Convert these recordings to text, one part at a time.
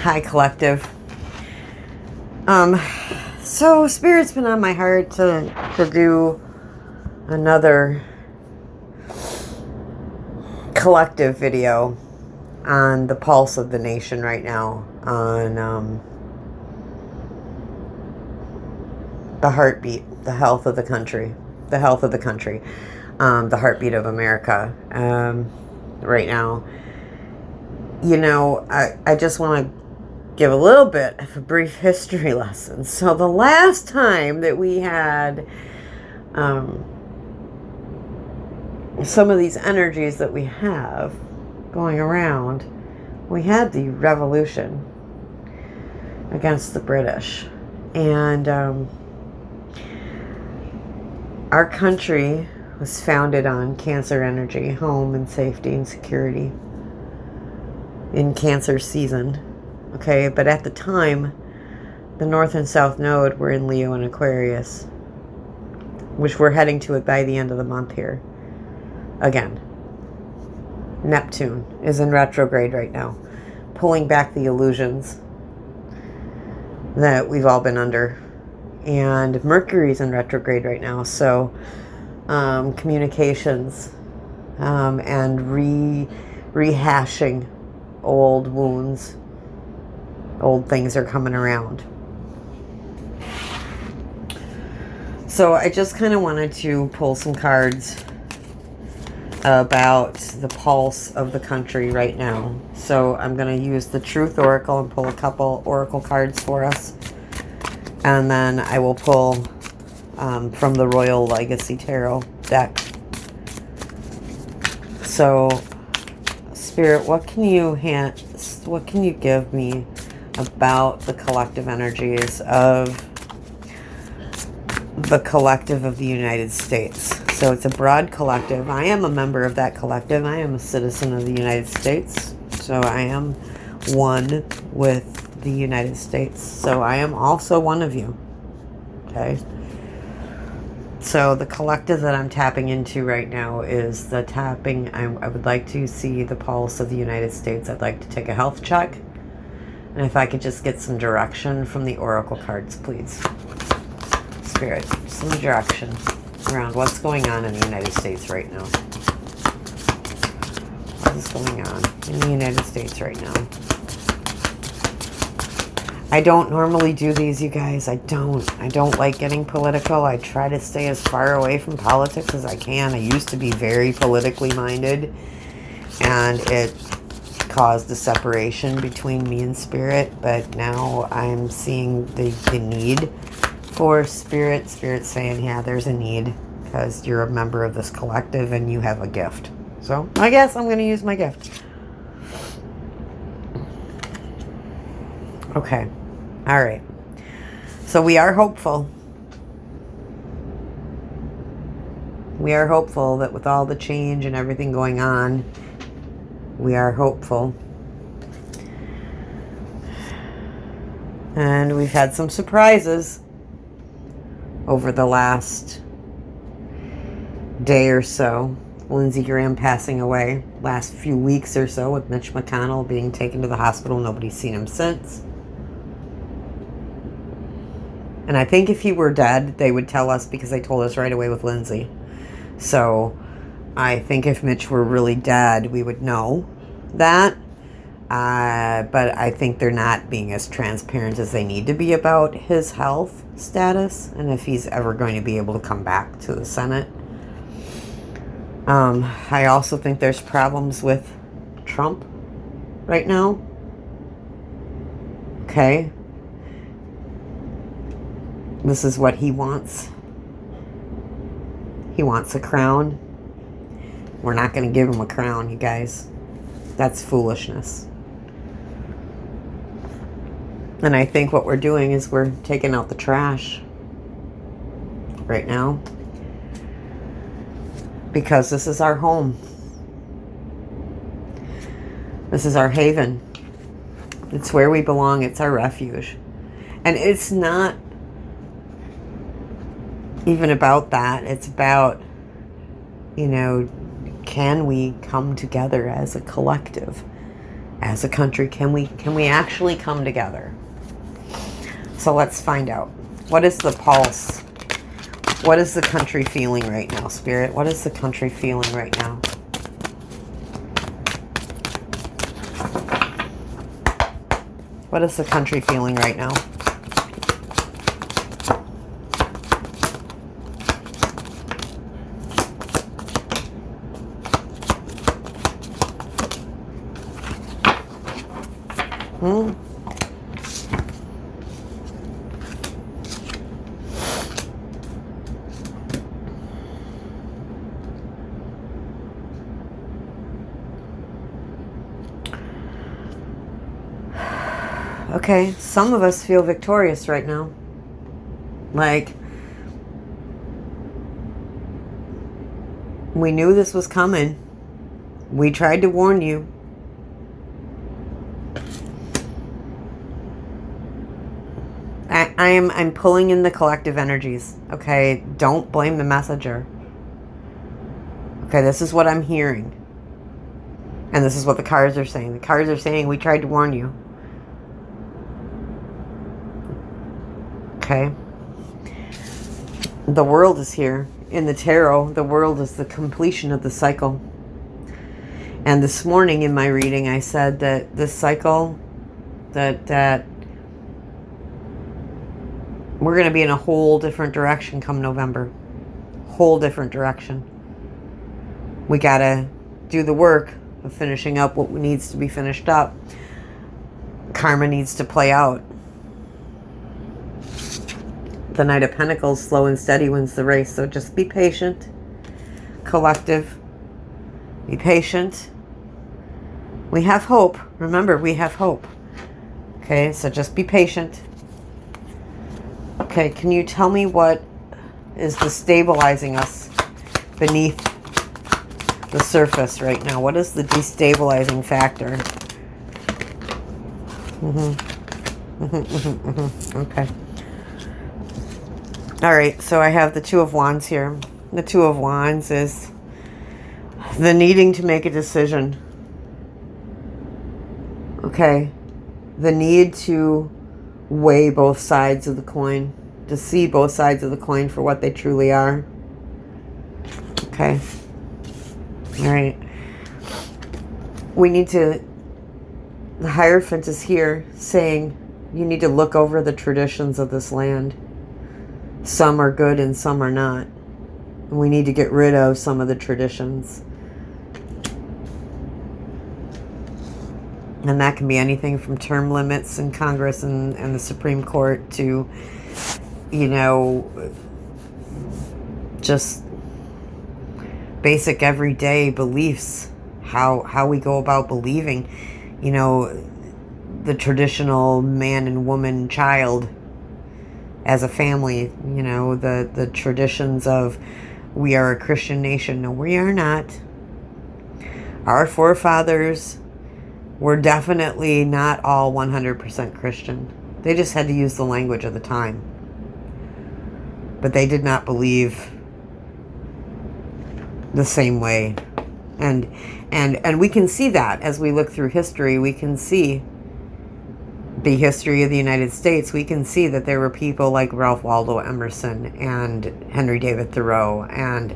Hi, collective. So Spirit's been on my heart to do another collective video on the pulse of the nation right now, on the heartbeat, the health of the country, the heartbeat of America right now. You know, I just want to give a little bit of a brief history lesson. So the last time that we had some of these energies that we have going around, we had the revolution against the British. And our country was founded on Cancer energy, home and safety and security in Cancer season. Okay, but at the time, the North and South Node were in Leo and Aquarius, which we're heading to it by the end of the month here. Again, Neptune is in retrograde right now, pulling back the illusions that we've all been under. And Mercury's in retrograde right now, so communications and rehashing old wounds, old things are coming around. So I just kind of wanted to pull some cards about the pulse of the country right now. So I'm going to use the Truth Oracle and pull a couple Oracle cards for us. And then I will pull from the Royal Legacy Tarot deck. So, Spirit, what can you give me about the collective energies of the collective of the United States? So it's a broad collective. I am a member of that collective. I am a citizen of the United States. So I am one with the United States. So I am also one of you. Okay. So the collective that I'm tapping into right now is the tapping. I would like to see the pulse of the United States. I'd like to take a health check. And if I could just get some direction from the Oracle cards, please. Spirit, some direction around what's going on in the United States right now. What is going on in the United States right now? I don't normally do these, you guys. I don't like getting political. I try to stay as far away from politics as I can. I used to be very politically minded, and it caused a separation between me and Spirit, but now I'm seeing the need for Spirit saying, yeah, there's a need because you're a member of this collective and you have a gift. So I guess I'm going to use my gift. Okay. All right. So we are hopeful. We are hopeful that with all the change and everything going on, we are hopeful. And we've had some surprises over the last day or so. Lindsey Graham passing away last few weeks or so, with Mitch McConnell being taken to the hospital. Nobody's seen him since. And I think if he were dead, they would tell us, because they told us right away with Lindsey. So I think if Mitch were really dead, we would know that. But I think they're not being as transparent as they need to be about his health status and if he's ever going to be able to come back to the Senate. I also think there's problems with Trump right now. Okay. This is what he wants. He wants a crown. We're not going to give him a crown, you guys. That's foolishness. And I think what we're doing is we're taking out the trash right now. Because this is our home. This is our haven. It's where we belong. It's our refuge. And it's not even about that. It's about, can we come together as a collective As a country, can we actually come together? So let's find out. What is the pulse? What is the country feeling right now, Spirit? What is the country feeling right now? What is the country feeling right now? Okay, some of us feel victorious right now. Like, we knew this was coming. We tried to warn you. I'm pulling in the collective energies. Okay, don't blame the messenger. Okay, this is what I'm hearing. And this is what the cards are saying. The cards are saying, we tried to warn you. Okay. The world is here. In the tarot, the world is the completion of the cycle. And this morning in my reading, I said that this cycle, that we're going to be in a whole different direction come November. Whole different direction. We got to do the work of finishing up what needs to be finished up. Karma needs to play out. The Knight of Pentacles, slow and steady, wins the race. So just be patient. Collective. Be patient. We have hope. Remember, we have hope. Okay, so just be patient. Okay, can you tell me what is destabilizing us beneath the surface right now? What is the destabilizing factor? Okay. All right, so I have the Two of Wands here. The Two of Wands is the needing to make a decision. Okay. The need to weigh both sides of the coin. To see both sides of the coin for what they truly are. Okay. All right. We need to... The Hierophant is here saying you need to look over the traditions of this land. Some are good and some are not. We need to get rid of some of the traditions. And that can be anything from term limits in Congress and the Supreme Court to, you know, just basic everyday beliefs. How we go about believing, you know, the traditional man and woman child as a family, you know, the traditions of we are a Christian nation. No, we are not. Our forefathers were definitely not all 100% Christian. They just had to use the language of the time. But they did not believe the same way. And we can see that as we look through history. We can see the history of the United States. We can see that there were people like Ralph Waldo Emerson and Henry David Thoreau and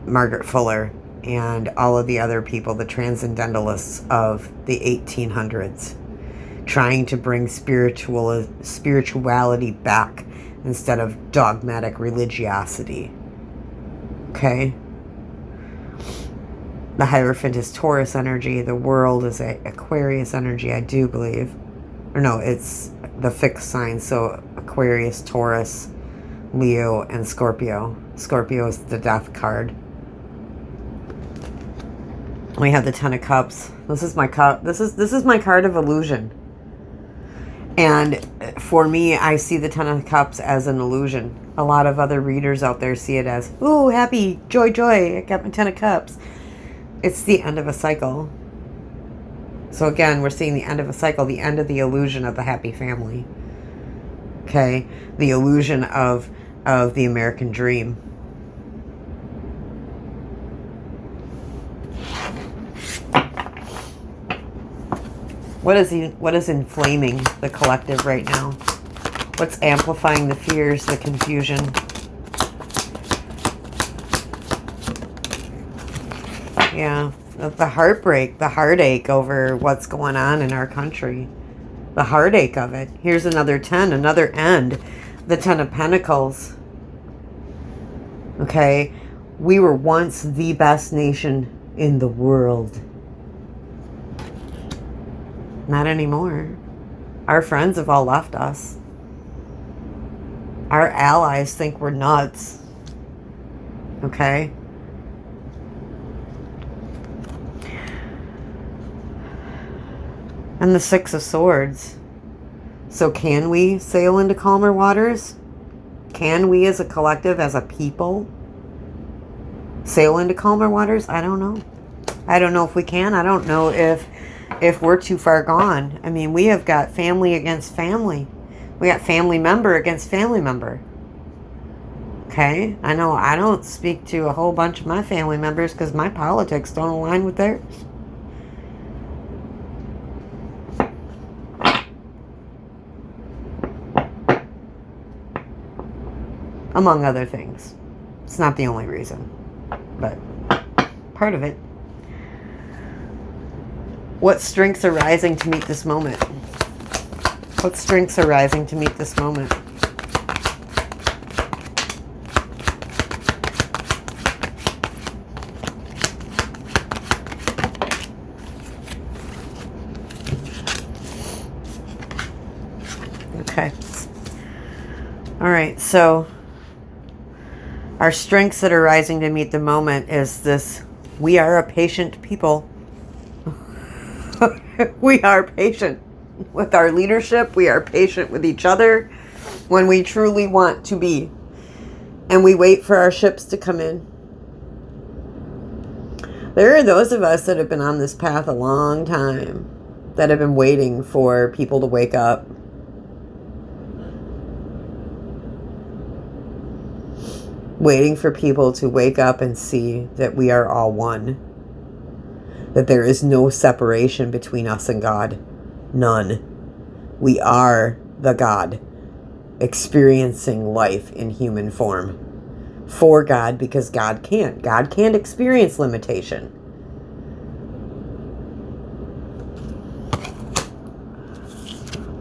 Margaret Fuller and all of the other people, the transcendentalists of the 1800s, trying to bring spirituality back instead of dogmatic religiosity. Okay? The Hierophant is Taurus energy. The world is Aquarius energy, I do believe. Or no, it's the fixed sign. So Aquarius, Taurus, Leo, and Scorpio. Scorpio is the death card. We have the Ten of Cups. This is my cup. This is my card of illusion. And for me, I see the Ten of Cups as an illusion. A lot of other readers out there see it as, ooh, happy, joy, joy, I got my Ten of Cups. It's the end of a cycle. So again, we're seeing the end of a cycle, the end of the illusion of the happy family. Okay? The illusion of the American dream. What is inflaming the collective right now? What's amplifying the fears, the confusion? Yeah, the heartbreak, the heartache over what's going on in our country. The heartache of it. Here's another 10, another end. The 10 of Pentacles. Okay, we were once the best nation in the world. Not anymore. Our friends have all left us. Our allies think we're nuts. Okay? And the 6 of Swords. So can we sail into calmer waters? Can we as a collective, as a people, sail into calmer waters? I don't know. I don't know if we can. I don't know if we're too far gone. I mean, we have got family against family. We got family member against family member. Okay? I know I don't speak to a whole bunch of my family members because my politics don't align with theirs. Among other things. It's not the only reason, but part of it. What strengths are rising to meet this moment? What strengths are rising to meet this moment? Okay. All right, so our strengths that are rising to meet the moment is this: we are a patient people. We are patient with our leadership. We are patient with each other when we truly want to be. And we wait for our ships to come in. There are those of us that have been on this path a long time, that have been waiting for people to wake up. Waiting for people to wake up and see that we are all one. That there is no separation between us and God. None. We are the God, experiencing life in human form. For God, because God can't. God can't experience limitation.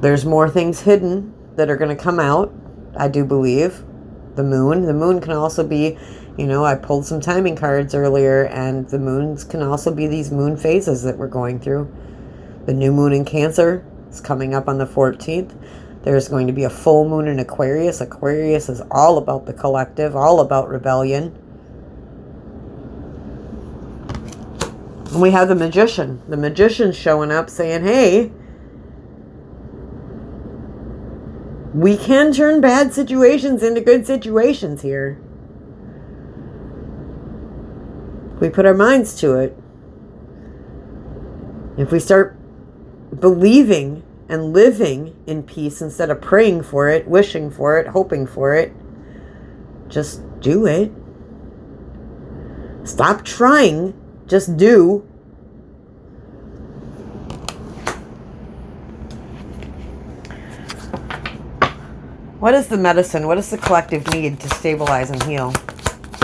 There's more things hidden that are going to come out, I do believe. The moon can also be, I pulled some timing cards earlier, and the moons can also be these moon phases that we're going through. The new moon in Cancer is coming up on the 14th. There's going to be a full moon in Aquarius. Aquarius is all about the collective, all about rebellion. And we have the Magician. The Magician's showing up saying, hey, we can turn bad situations into good situations here. If we put our minds to it. If we start believing and living in peace instead of praying for it, wishing for it, hoping for it, just do it. Stop trying. Just do. What is the medicine? What does the collective need to stabilize and heal?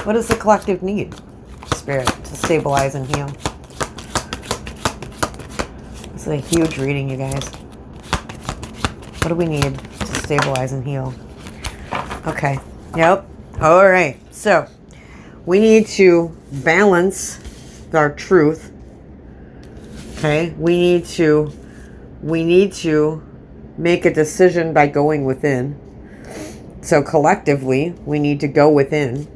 What does the collective need, Spirit, to stabilize and heal? This is a huge reading, you guys. What do we need to stabilize and heal? Okay. Yep. All right. So we need to balance our truth. Okay. We need to make a decision by going within. So collectively, we need to go within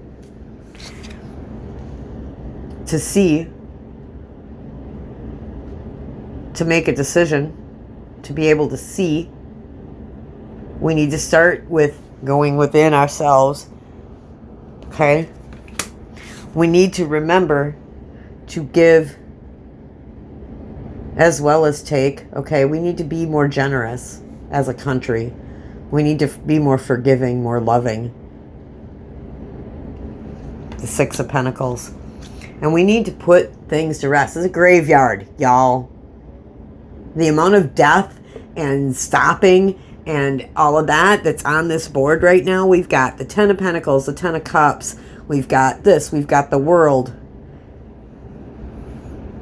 to see, to make a decision, to be able to see. We need to start with going within ourselves. Okay? We need to remember to give as well as take. Okay? We need to be more generous as a country. We need to be more forgiving, more loving. The 6 of Pentacles. And we need to put things to rest. It's a graveyard, y'all. The amount of death and stopping and all of that that's on this board right now. We've got the Ten of Pentacles, the Ten of Cups. We've got this. We've got the World.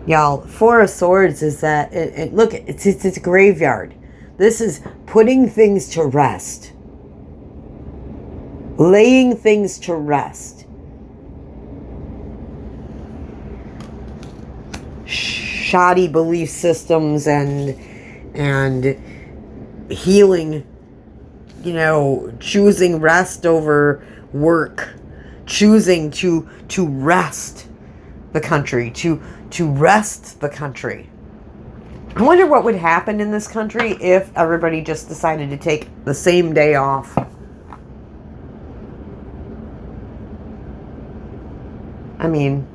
Y'all, Four of Swords is that, look, it's a graveyard. This is putting things to rest. Laying things to rest. Shoddy belief systems and healing, you know, choosing rest over work, choosing to rest the country, to rest the country. I wonder what would happen in this country if everybody just decided to take the same day off. I mean,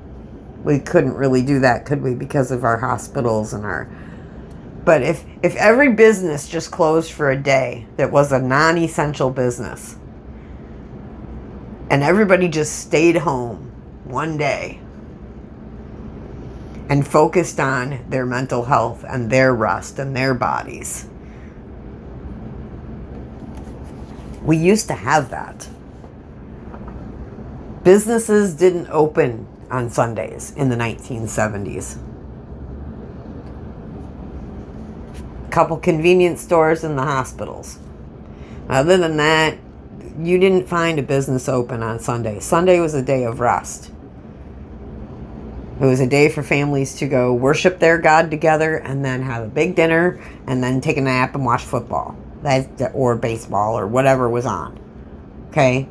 we couldn't really do that, could we? Because of our hospitals and our... But if every business just closed for a day that was a non-essential business, and everybody just stayed home one day and focused on their mental health and their rest and their bodies. We used to have that. Businesses didn't open on Sundays in the 1970s. A couple convenience stores and the hospitals. Other than that, you didn't find a business open on Sunday. Sunday was a day of rest. It was a day for families to go worship their God together and then have a big dinner and then take a nap and watch football. Or baseball or whatever was on. Okay?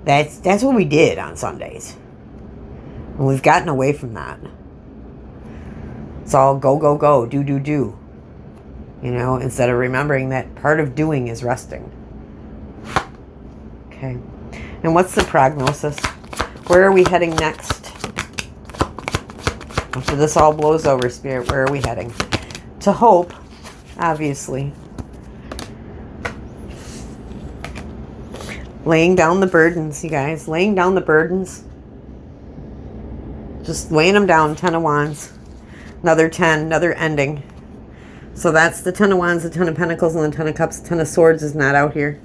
That's what we did on Sundays. And we've gotten away from that. It's all go, go, go, do, do, do. You know, instead of remembering that part of doing is resting. Okay. And what's the prognosis? Where are we heading next? After this all blows over, Spirit, where are we heading? To hope, obviously. Laying down the burdens, you guys. Laying down the burdens. Just laying them down. 10 of Wands. Another 10. Another ending. So that's the 10 of Wands, the 10 of Pentacles, and the 10 of Cups. 10 of Swords is not out here.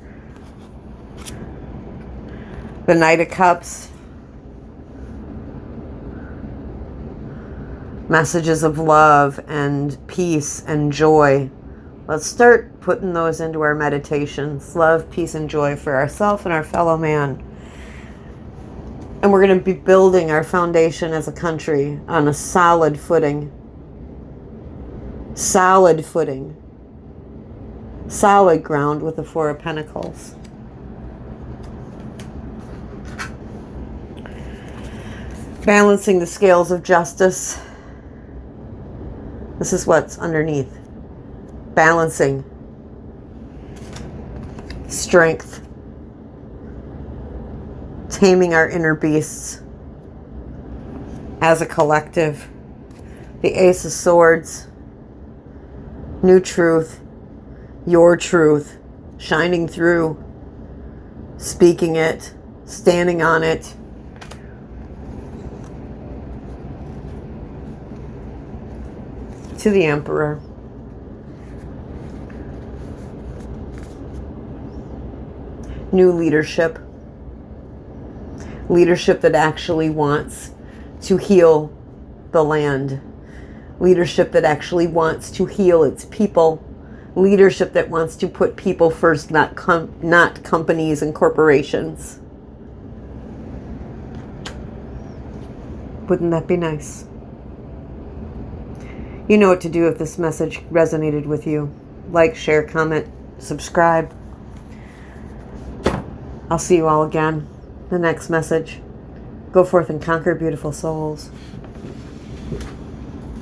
The Knight of Cups. Messages of love and peace and joy. Let's start putting those into our meditations. Love, peace, and joy for ourselves and our fellow man. And we're going to be building our foundation as a country on a solid footing. Solid footing. Solid ground with the Four of Pentacles. Balancing the scales of justice. This is what's underneath. Balancing. Strength. Taming our inner beasts. As a collective. The Ace of Swords. New truth. Your truth. Shining through. Speaking it. Standing on it. To the Emperor. New leadership. Leadership that actually wants to heal the land. Leadership that actually wants to heal its people. Leadership that wants to put people first, not companies and corporations. Wouldn't that be nice? You know what to do if this message resonated with you. Like, share, comment, subscribe. I'll see you all again. The next message. Go forth and conquer, beautiful souls.